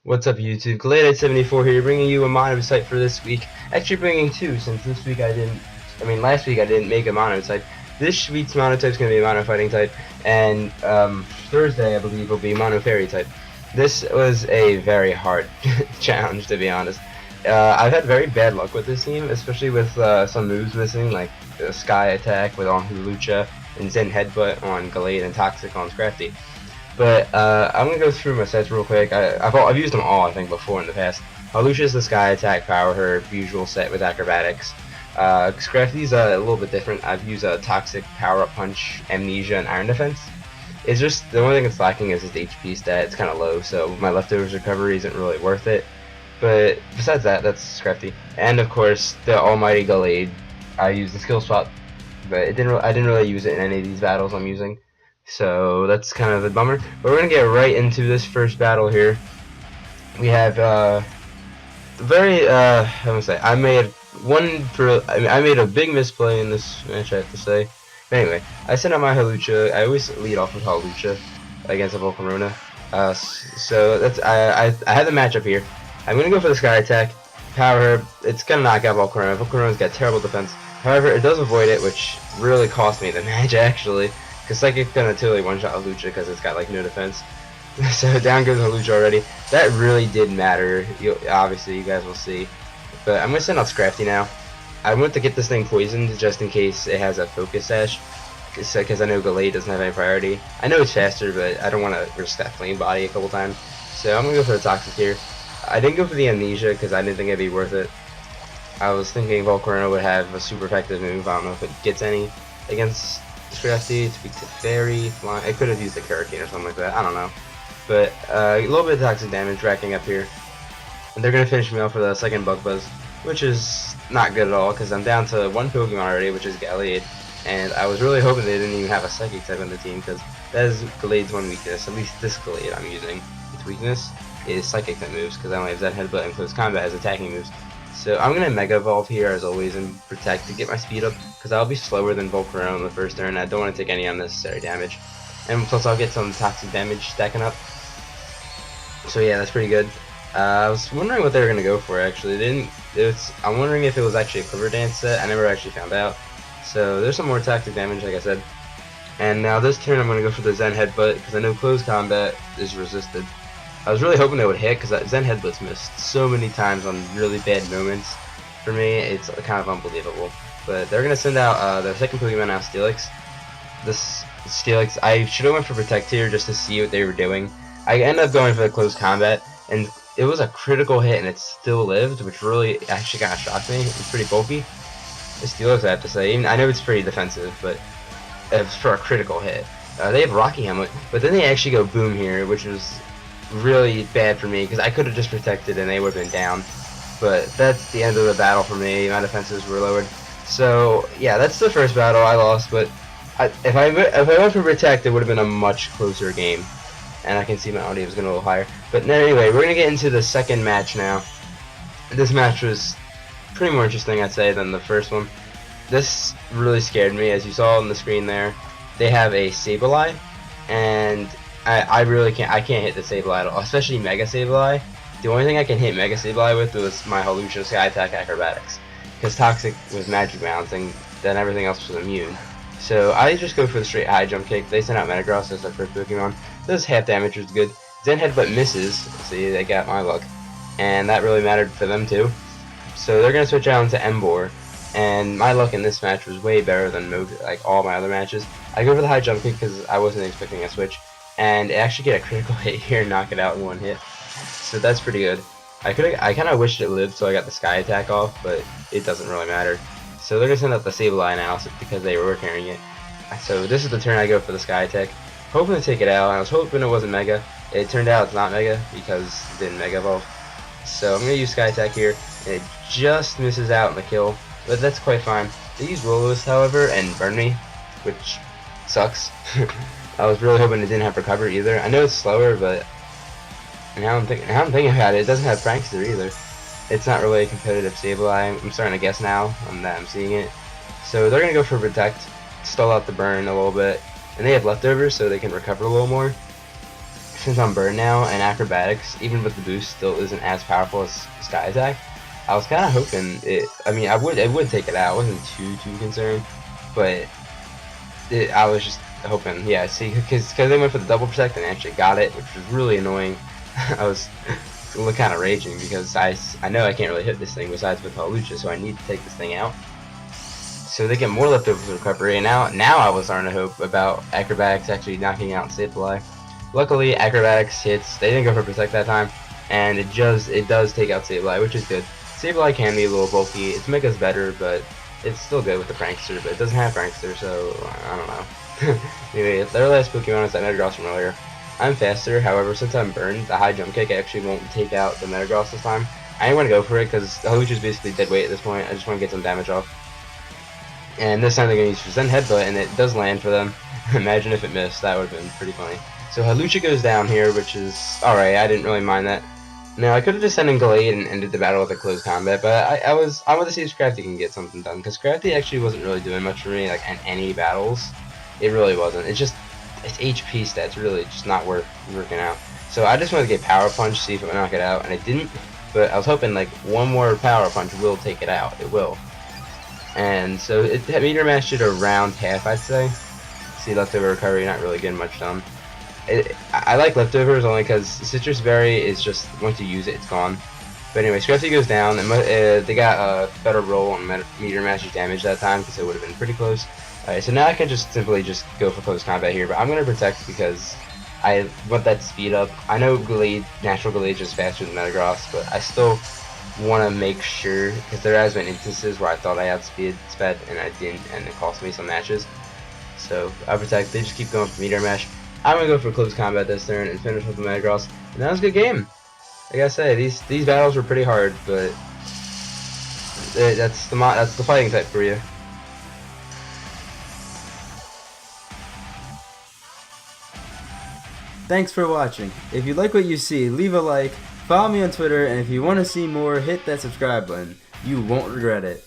What's up, YouTube? Galate74 here, bringing you a mono site for this week. Actually, bringing two, since this week last week I didn't make a mono type. This week's mono type is going to be a mono fighting type, and Thursday, I believe, will be mono fairy type. This was a very hard challenge, to be honest. I've had very bad luck with this team, especially with some moves missing, like the Sky Attack with on Hulucha, and Zen Headbutt on Galate, and Toxic on Scrafty. But I'm gonna go through my sets real quick. I've used them all, I think, before in the past. Lucia's the Sky Attack Power, her usual set with acrobatics. Scrafty's a little bit different. I've used a Toxic Power Up Punch, Amnesia, and Iron Defense. It's just the only thing that's lacking is his HP stat. It's kind of low, so my leftovers recovery isn't really worth it. But besides that, that's Scrafty. And of course, the Almighty Gallade. I used the skill swap, but I didn't really use it in any of these battles I'm using. So that's kind of a bummer. But we're gonna get right into this first battle here. We have I made a big misplay in this match, I have to say. But anyway, I sent out my Hulucha. I always lead off with Hulucha against a Volcarona. So that's I have the matchup here. I'm gonna go for the Sky Attack. Power Herb. It's gonna knock out Volcarona. Volcarona's got terrible defense. However, it does avoid it, which really cost me the match actually. Because Psychic's gonna totally one-shot Hulucha because it's got like no defense. So down goes Hulucha already. That really did matter. Obviously, you guys will see. But I'm gonna send out Scrafty now. I want to get this thing poisoned just in case it has a Focus Sash. Because I know Galate doesn't have any priority. I know it's faster, but I don't want to risk that Flame Body a couple times. So I'm gonna go for the Toxic here. I didn't go for the Amnesia because I didn't think it'd be worth it. I was thinking Volcarona would have a super effective move. I don't know if it gets any against Scrafty, Tweak to Fairy, Flying. I could have used a Hurricane or something like that. I don't know. But a little bit of toxic damage racking up here. And they're going to finish me off with a second Bug Buzz, which is not good at all because I'm down to one Pokemon already, which is Gallade. And I was really hoping they didn't even have a Psychic type on the team because that is Gallade's one weakness. At least this Gallade I'm using. Its weakness is Psychic type moves because I only have Zen Headbutt and Close Combat as attacking moves. So I'm going to Mega Evolve here as always and Protect to get my speed up because I'll be slower than Volcarona in the first turn. I don't want to take any unnecessary damage. And plus I'll get some toxic damage stacking up. So yeah, that's pretty good. I was wondering what they were going to go for actually. I'm wondering if it was actually a Quiver Dance set. I never actually found out. So there's some more toxic damage like I said. And now this turn I'm going to go for the Zen Headbutt because I know Close Combat is resisted. I was really hoping they would hit because Zen Headbutt's missed so many times on really bad moments. For me, it's kind of unbelievable. But they're going to send out the second Pokemon now, Steelix. This Steelix, I should have went for Protect here just to see what they were doing. I ended up going for the Close Combat, and it was a critical hit and it still lived, which really actually kind of shocked me. It's pretty bulky. The Steelix, I have to say. Even, I know it's pretty defensive, but for a critical hit. They have Rocky Helmet, but then they actually go Boom here, which was really bad for me because I could have just protected and they would have been down. But that's the end of the battle for me. My defenses were lowered. So yeah, that's the first battle I lost. But if I went for Protect, it would have been a much closer game. And I can see my audio was going a little higher. But anyway, we're going to get into the second match now. This match was pretty more interesting, I'd say, than the first one. This really scared me, as you saw on the screen there. They have a Sableye, and I really can't hit the Sableye at all, especially Mega Sableye. The only thing I can hit Mega Sableye with was my Hulucha Sky Attack Acrobatics, because Toxic was Magic Bouncing, then everything else was immune. So I just go for the straight high jump kick. They sent out Metagross as their first Pokemon. This half damage was good. Zen Headbutt misses. See, they got my luck, and that really mattered for them too. So they're gonna switch out into Emboar, and my luck in this match was way better than like all my other matches. I go for the high jump kick because I wasn't expecting a switch. And actually get a critical hit here and knock it out in one hit. So that's pretty good. I kind of wished it lived so I got the Sky Attack off, but it doesn't really matter. So they're going to send out the Sableye now because they were carrying it. So this is the turn I go for the Sky Attack. Hoping to take it out. I was hoping it wasn't Mega. It turned out it's not Mega because it didn't Mega Evolve. So I'm going to use Sky Attack here. And it just misses out on the kill, but that's quite fine. They use Will-O-Wisp, however, and burn me, which sucks. I was really hoping it didn't have recovery either. I know it's slower, but now I'm thinking about it. It doesn't have Prankster either. It's not really a competitive Sableye. I'm starting to guess now that I'm seeing it. So they're gonna go for Protect, stall out the burn a little bit, and they have leftovers so they can recover a little more. since I'm burned now, and acrobatics, even with the boost, still isn't as powerful as sky attack. I was kind of hoping it. I mean, it would take it out. I wasn't too concerned, but I was just hoping. Yeah, see, because they went for the double protect and actually got it, which was really annoying. I was kind of raging because I know I can't really hit this thing besides with Hawlucha, so I need to take this thing out. So they get more leftovers recovery, and now I was starting to hope about acrobatics actually knocking out Sableye. Luckily, acrobatics hits. They didn't go for protect that time, and it does take out Sableye, which is good. Sableye can be a little bulky. Its Mega's better, but it's still good with the Prankster. But it doesn't have Prankster, so I don't know. Anyway, their last Pokemon is that Metagross from earlier. I'm faster, however, since I'm burned, the high jump kick actually won't take out the Metagross this time. I didn't want to go for it because Hawlucha is basically dead weight at this point. I just want to get some damage off. And this time they're going to use Zen Headbutt, and it does land for them. Imagine if it missed. That would have been pretty funny. So Hawlucha goes down here, which is alright. I didn't really mind that. Now, I could have just sent in Gallade and ended the battle with a close combat, but I wanted to see if Scrafty can get something done, because Scrafty actually wasn't really doing much for me, like, in any battles. It really wasn't. It's HP stats really just not working out. So I just wanted to get Power Punch, see if it would knock it out, and it didn't. But I was hoping, like, one more Power Punch will take it out. It will. And so Meteor Mash did around half, I'd say. See, leftover recovery, not really getting much done. I like leftovers only because Citrus Berry is just, once you use it, it's gone. But anyway, Scrafty goes down, and they got a better roll on Meteor Mash's damage that time because it would have been pretty close. Alright, so now I can simply go for close combat here, but I'm going to protect because I want that speed up. I know Natural Gallade is faster than Metagross, but I still want to make sure, because there has been instances where I thought I had sped and I didn't, and it cost me some matches. So I protect. They just keep going for Meteor Mash. I'm gonna go for close combat this turn and finish with the Metagross, and that was a good game. Like I say, these battles were pretty hard, but that's the fighting type for you. Thanks for watching. If you like what you see, leave a like, follow me on Twitter, and if you want to see more, hit that subscribe button. You won't regret it.